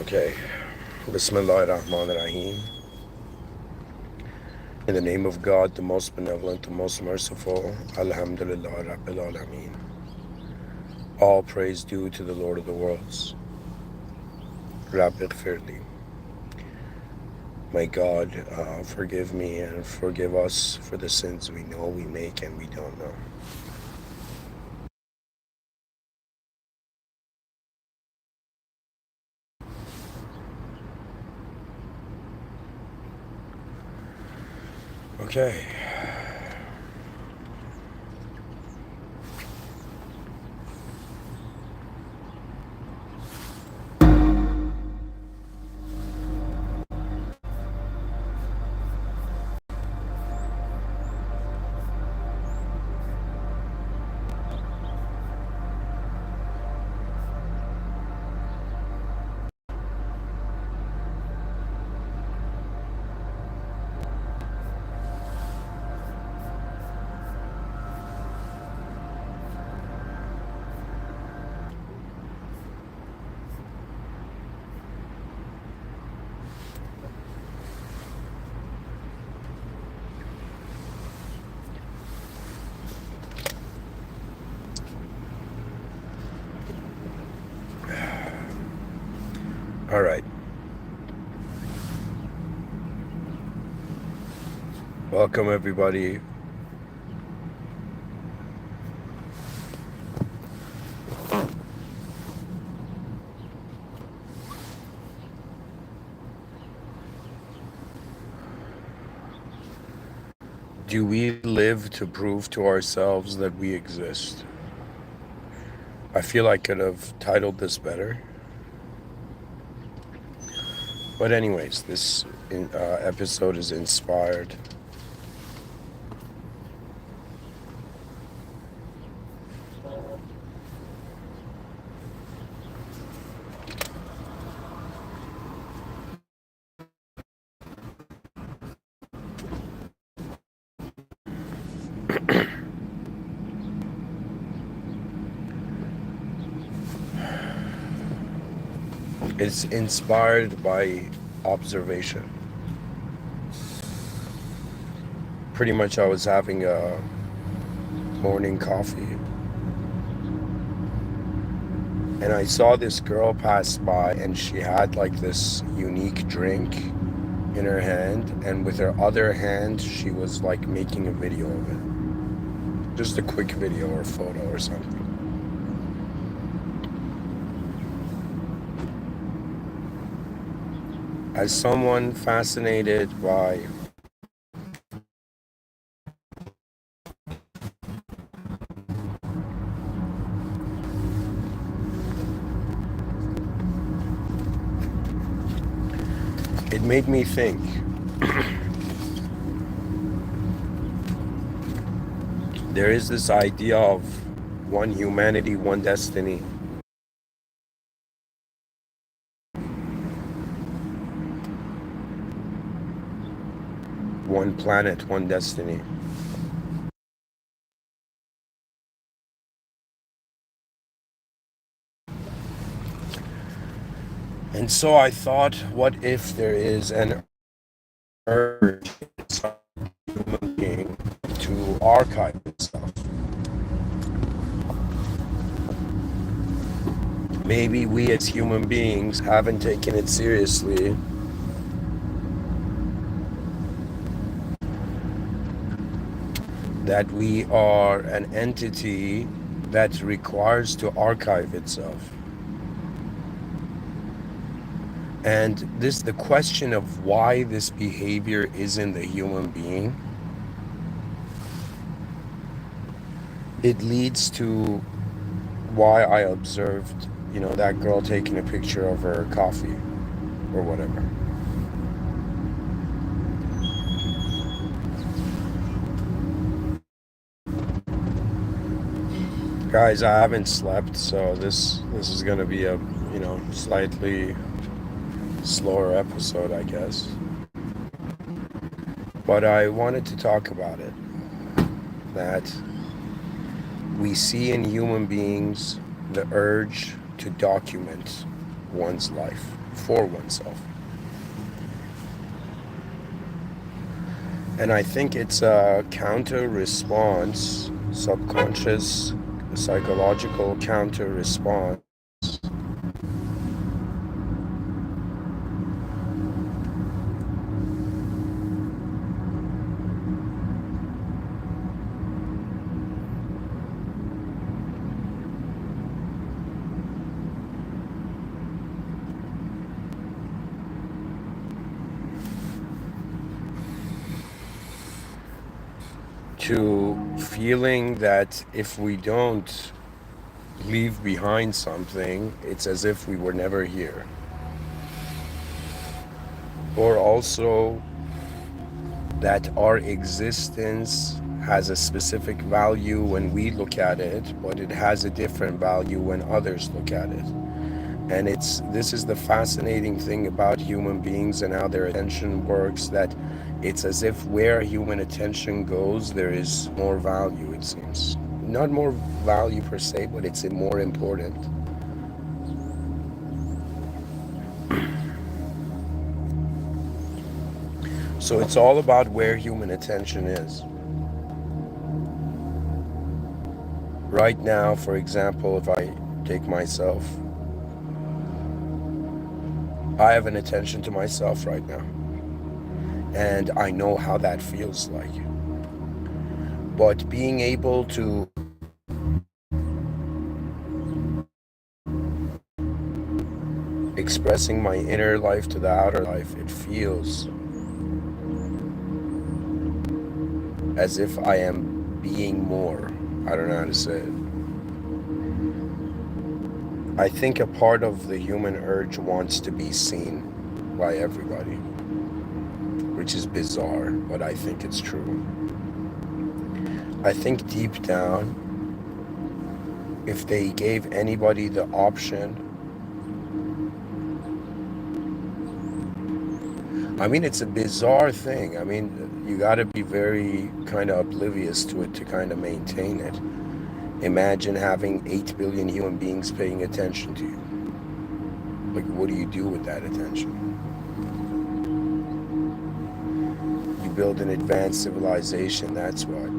Okay. Bismillahirrahmanirrahim. In the name of God, the most benevolent, the most merciful. Alhamdulillah Rabbil Alameen. All praise due to the Lord of the worlds. Rabbi Gfirli. May God forgive me and forgive us for the sins we know we make and we don't know. Okay. All right. Welcome, everybody. Do we live to prove to ourselves that we exist? I feel I could have titled this better. But anyways, this episode is inspired. It's inspired by observation. Pretty much I was having a morning coffee and I saw this girl pass by and she had like this unique drink in her hand, and with her other hand she was like making a video of it. Just a quick video or photo or something. As someone fascinated by it made me think. There is this idea of one humanity, one destiny. One planet, one destiny. And so I thought, what if there is an urge in some human being to archive itself? Maybe we as human beings haven't taken it seriously. That we are an entity that requires to archive itself. And the question of why this behavior is in the human being, it leads to why I observed, that girl taking a picture of her coffee or whatever. Guys, I haven't slept, so this is gonna be a, slightly slower episode, I guess. But I wanted to talk about it. That we see in human beings the urge to document one's life for oneself. And I think it's a counter response, subconscious, psychological counter response to feeling that if we don't leave behind something, it's as if we were never here. Or also that our existence has a specific value when we look at it, but it has a different value when others look at it. And this is the fascinating thing about human beings and how their attention works, that it's as if where human attention goes, there is more value, it seems. Not more value per se, but it's more important. So it's all about where human attention is. Right now, for example, if I take myself, I have an attention to myself right now. And I know how that feels like. But being able to expressing my inner life to the outer life, it feels as if I am being more. I don't know how to say it. I think a part of the human urge wants to be seen by everybody, which is bizarre, but I think it's true. I think deep down, if they gave anybody the option, I mean, it's a bizarre thing. I mean, you got to be very kind of oblivious to it to kind of maintain it. Imagine having 8 billion human beings paying attention to you. Like, what do you do with that attention? You build an advanced civilization, that's what.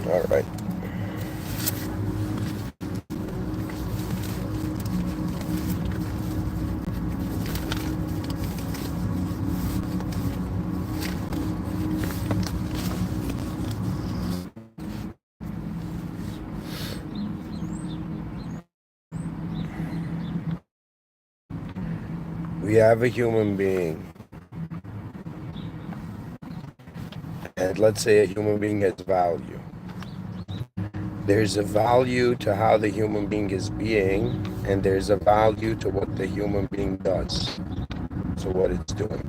All right. We have a human being, and let's say a human being has value. There's a value to how the human being is being, and there's a value to what the human being does, so what it's doing.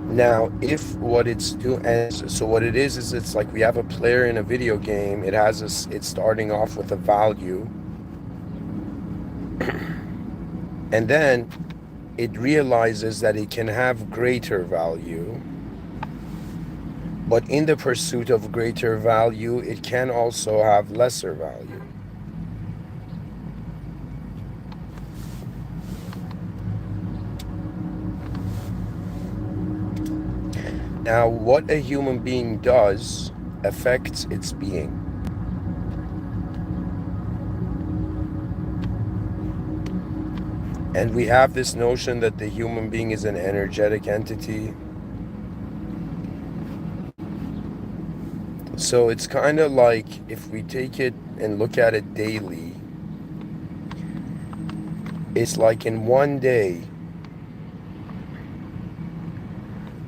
Now, if what it's doing, and so what it is it's like we have a player in a video game. It's starting off with a value, and then it realizes that it can have greater value, But in the pursuit of greater value, it can also have lesser value. Now, what a human being does affects its being. And we have this notion that the human being is an energetic entity. So it's kind of like, if we take it and look at it daily, it's like in one day,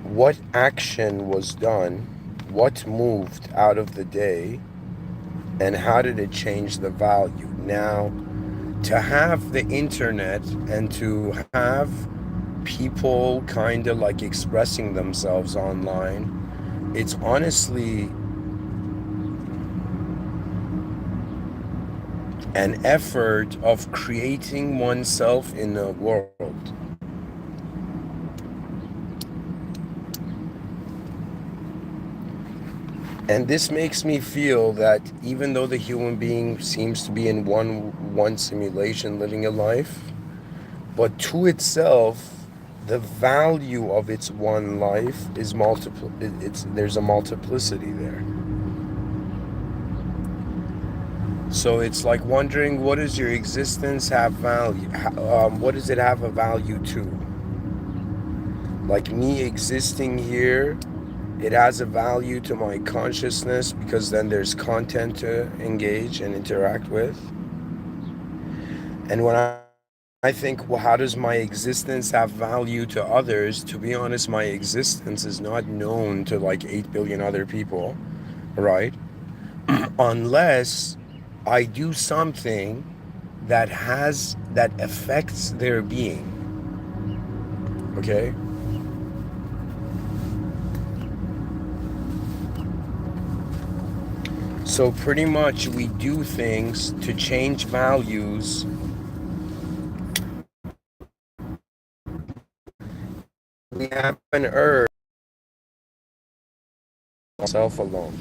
what action was done, what moved out of the day, and how did it change the value. Now, to have the internet and to have people kind of like expressing themselves online, it's honestly an effort of creating oneself in the world. And this makes me feel that even though the human being seems to be in one simulation living a life, but to itself, the value of its one life is multiple. There's a multiplicity there. So it's like wondering, what does your existence have value? What does it have a value to? Like me existing here, it has a value to my consciousness because then there's content to engage and interact with. And when I think, well, how does my existence have value to others? To be honest, my existence is not known to like 8 billion other people, right? Unless I do something that affects their being. Okay? So pretty much we do things to change values we have an urge self alone.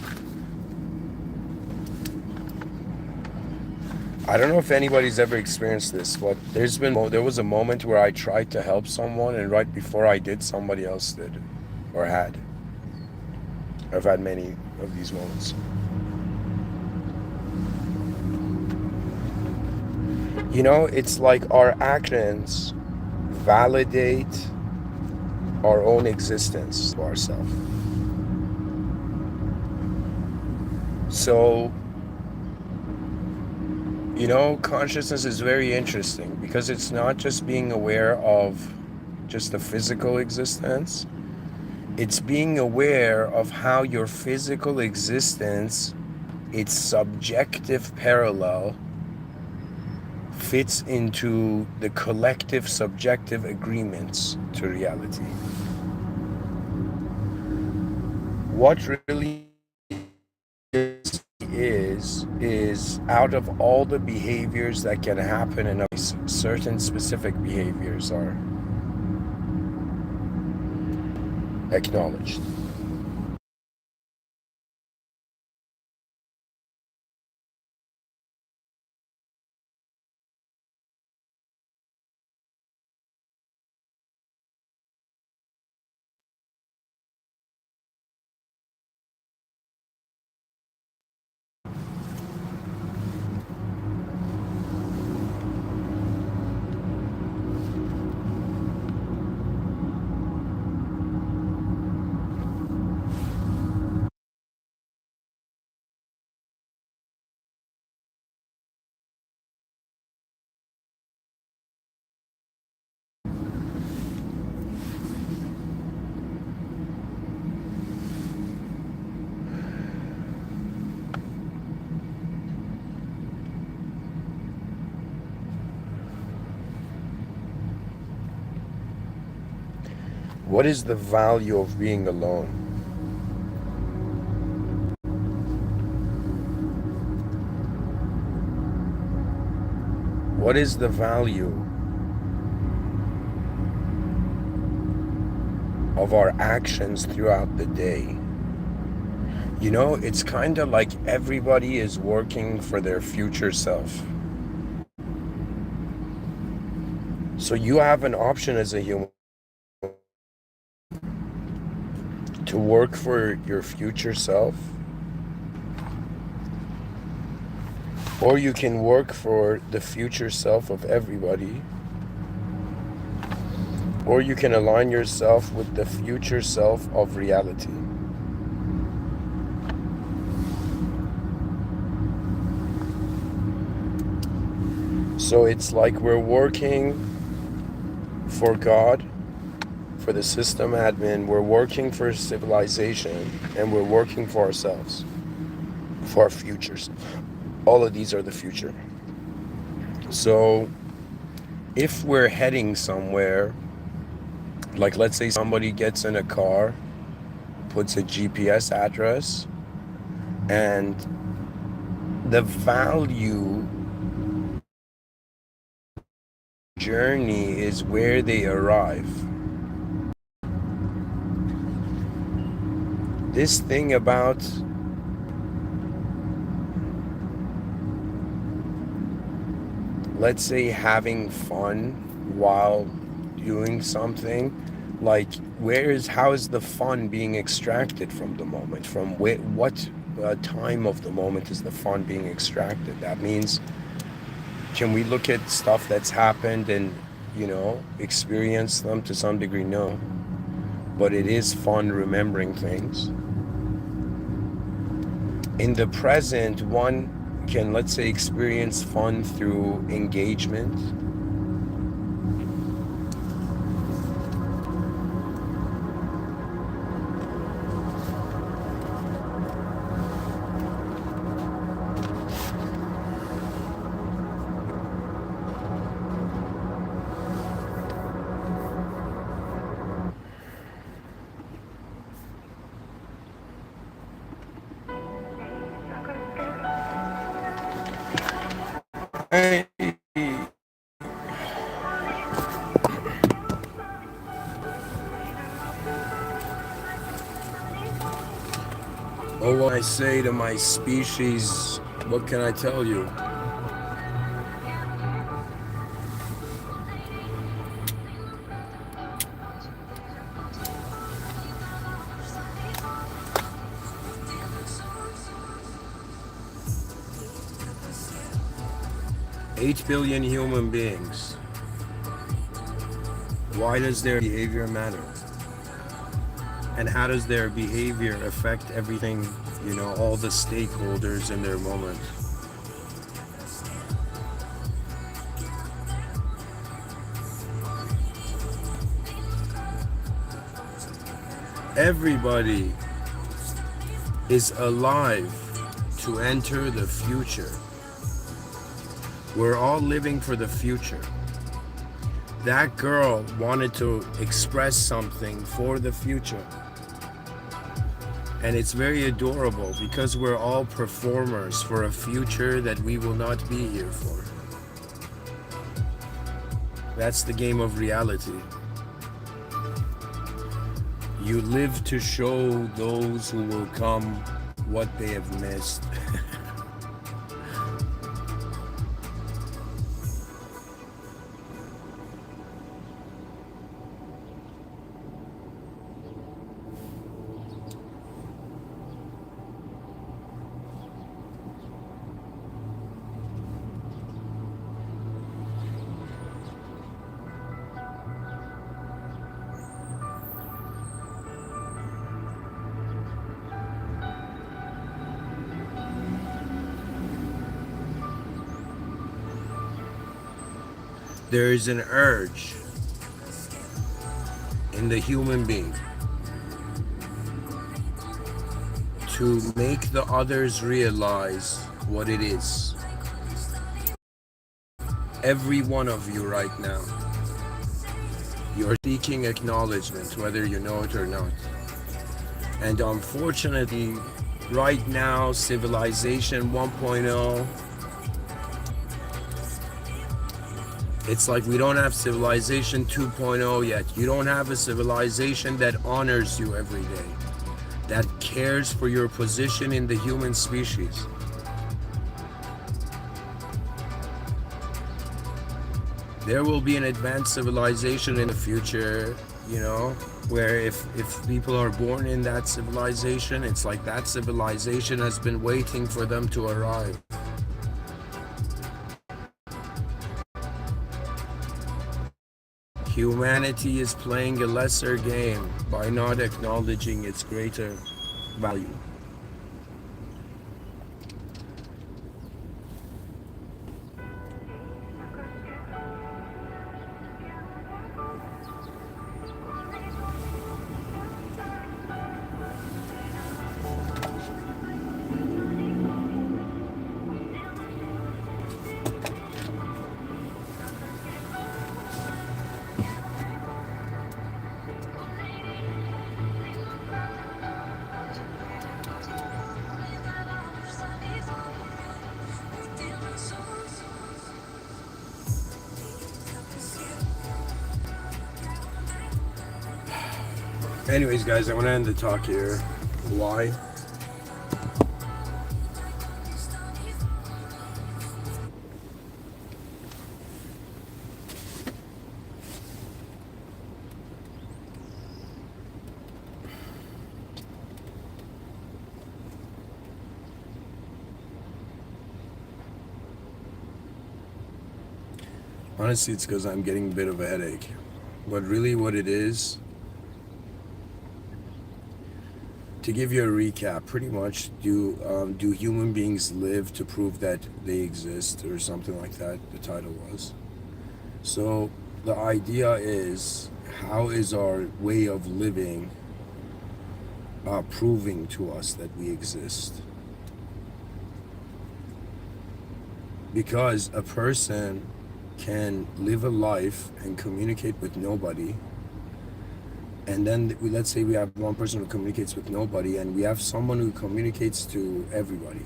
I don't know if anybody's ever experienced this, but there was a moment where I tried to help someone, and right before I did, somebody else did, or had. I've had many of these moments. You know, it's like our actions validate our own existence to ourselves. So, you know, consciousness is very interesting because it's not just being aware of just the physical existence. It's being aware of how your physical existence, its subjective parallel, fits into the collective subjective agreements to reality. What really is out of all the behaviors that can happen in a certain specific behaviors are acknowledged. What is the value of being alone? What is the value of our actions throughout the day? You know, it's kind of like everybody is working for their future self. So you have an option as a human to work for your future self, or you can work for the future self of everybody, or you can align yourself with the future self of reality. So it's like we're working for God, for the system admin, we're working for civilization, and we're working for ourselves, for our futures. All of these are the future. So if we're heading somewhere, like let's say somebody gets in a car, puts a GPS address, and the value journey is where they arrive. This thing about let's say having fun while doing something, like how is the fun being extracted from the moment? From what time of the moment is the fun being extracted? That means, can we look at stuff that's happened and, experience them to some degree? No. But it is fun remembering things. In the present, one can, let's say, experience fun through engagement. Oh, what I say to my species, what can I tell you? Eight billion human beings. Why does their behavior matter? And how does their behavior affect everything, all the stakeholders in their moment? Everybody is alive to enter the future. We're all living for the future. That girl wanted to express something for the future. And it's very adorable because we're all performers for a future that we will not be here for. That's the game of reality. You live to show those who will come what they have missed. There is an urge in the human being to make the others realize what it is. Every one of you right now, you're seeking acknowledgement, whether you know it or not. And unfortunately, right now, civilization 1.0, it's like we don't have civilization 2.0 yet. You don't have a civilization that honors you every day. that cares for your position in the human species. There will be an advanced civilization in the future, you know, where if people are born in that civilization, it's like that civilization has been waiting for them to arrive. Humanity is playing a lesser game by not acknowledging its greater value. Anyways, guys, I want to end the talk here. Why? Honestly, it's because I'm getting a bit of a headache. But really what it is, to give you a recap, pretty much, do human beings live to prove that they exist, or something like that, the title was. So the idea is, how is our way of living proving to us that we exist? Because a person can live a life and communicate with nobody, and then let's say we have one person who communicates with nobody, and we have someone who communicates to everybody.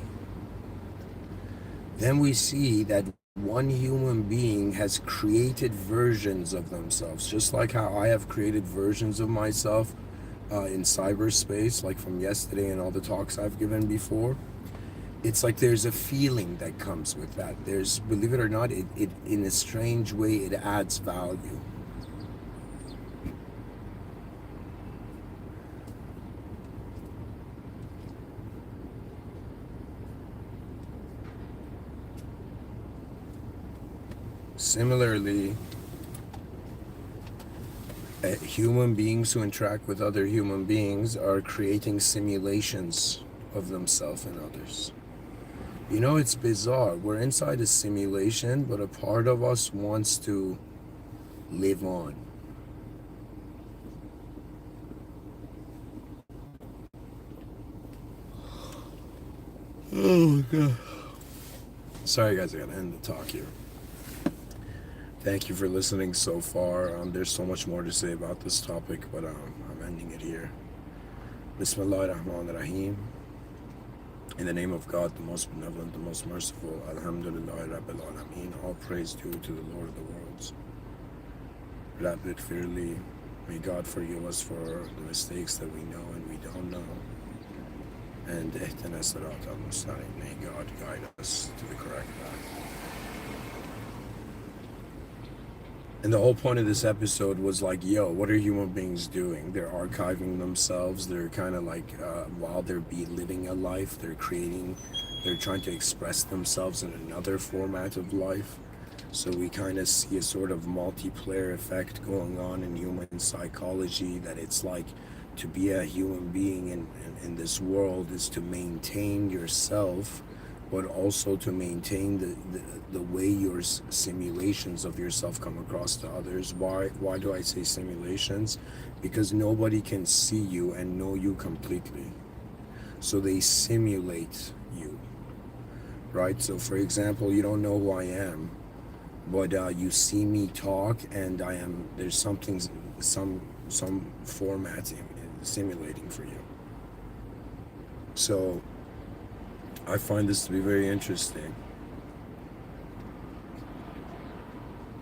Then we see that one human being has created versions of themselves, just like how I have created versions of myself in cyberspace, like from yesterday and all the talks I've given before. It's like there's a feeling that comes with that. There's, believe it or not, it in a strange way, it adds value. Similarly, human beings who interact with other human beings are creating simulations of themselves and others. You know, it's bizarre. We're inside a simulation, but a part of us wants to live on. Oh, God. Sorry, guys, I gotta end the talk here. Thank you for listening so far. There's so much more to say about this topic, but I'm ending it here. Bismillahirrahmanirrahim. In the name of God, the most benevolent, the most merciful. Alhamdulillah Rabbil Alameen. All praise due to the Lord of the worlds. Rabbi Firli. May God forgive us for the mistakes that we know and we don't know. And Ihdina Sirat al-Mustaqim. May God guide us to the correct path. And the whole point of this episode was like, yo, what are human beings doing? They're archiving themselves. They're kind of like, while they're living a life, they're trying to express themselves in another format of life. So we kind of see a sort of multiplayer effect going on in human psychology, that it's like, to be a human being in this world is to maintain yourself, but also to maintain the way your simulations of yourself come across to others. Why do I say simulations? Because nobody can see you and know you completely. So they simulate you, right? So for example, you don't know who I am, but you see me talk, and there's something, some format simulating for you. So I find this to be very interesting.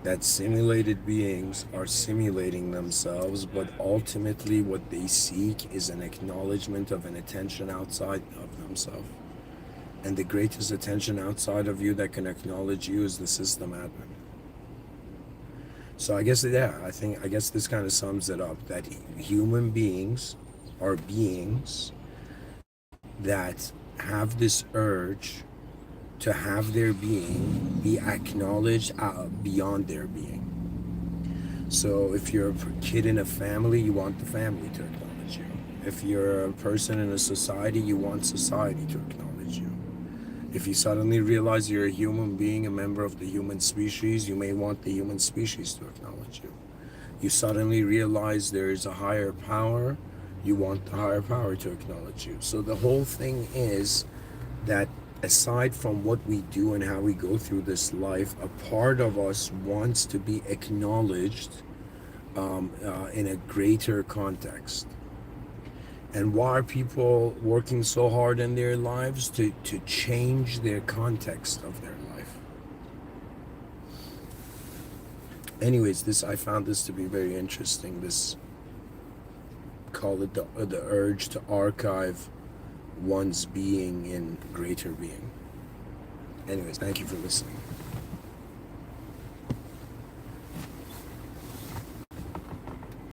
that simulated beings are simulating themselves, but ultimately what they seek is an acknowledgement of an attention outside of themselves. And the greatest attention outside of you that can acknowledge you is the system admin. So I guess, yeah, I guess this kind of sums it up, that human beings are beings that have this urge to have their being be acknowledged beyond their being. So if you're a kid in a family, you want the family to acknowledge you. If you're a person in a society, you want society to acknowledge you. If you suddenly realize you're a human being, a member of the human species, you may want the human species to acknowledge you. You suddenly realize there is a higher power, you want the higher power to acknowledge you. So the whole thing is that aside from what we do and how we go through this life, a part of us wants to be acknowledged in a greater context. And why are people working so hard in their lives? To change their context of their life. Anyways, I found this to be very interesting. This, call it the urge to archive one's being in greater being. Anyways, thank you for listening.